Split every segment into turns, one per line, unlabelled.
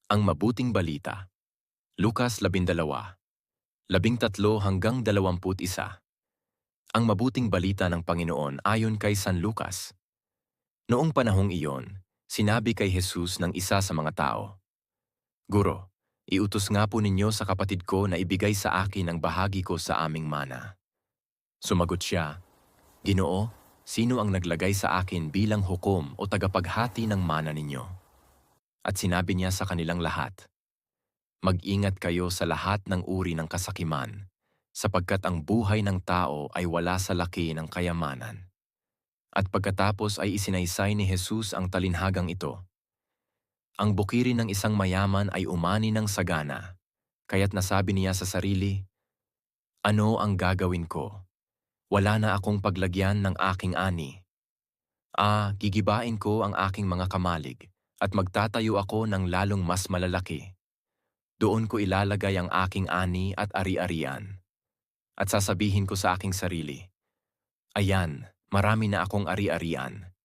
Ang mabuting balita. Lukas 12:13-21. Ang mabuting balita ng Panginoon ayon kay San Lucas. Noong panahong iyon, sinabi kay Jesus ng isa sa mga tao, "Guro, iutos nga po ninyo sa kapatid ko na ibigay sa akin ang bahagi ko sa aming mana." Sumagot siya, "Ginoo, sino ang naglagay sa akin bilang hukom o tagapaghati ng mana ninyo?" At sinabi niya sa kanilang lahat, "Mag-ingat kayo sa lahat ng uri ng kasakiman, sapagkat ang buhay ng tao ay wala sa laki ng kayamanan." At pagkatapos ay isinaysay ni Jesus ang talinhagang ito. Ang bukirin ng isang mayaman ay umani ng sagana, kaya't nasabi niya sa sarili, "Ano ang gagawin ko? Wala na akong paglagyan ng aking ani. Gigibain ko ang aking mga kamalig, at magtatayo ako ng lalong mas malalaki. Doon ko ilalagay ang aking ani at ari-arian. At sasabihin ko sa aking sarili, ayan, marami na akong ari-arian.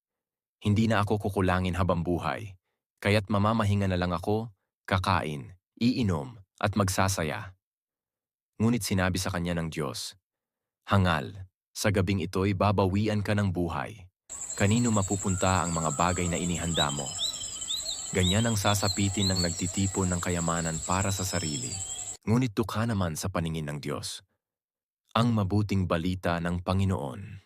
Hindi na ako kukulangin habang buhay, kaya't mamamahinga na lang ako, kakain, iinom, at magsasaya." Ngunit sinabi sa kanya ng Diyos, "Hangal, sa gabing ito'y babawian ka ng buhay. Kanino mapupunta ang mga bagay na inihanda mo?" Ganyan ang sasapitin ng nagtitipon ng kayamanan para sa sarili, ngunit dukha naman sa paningin ng Diyos. Ang mabuting balita ng Panginoon.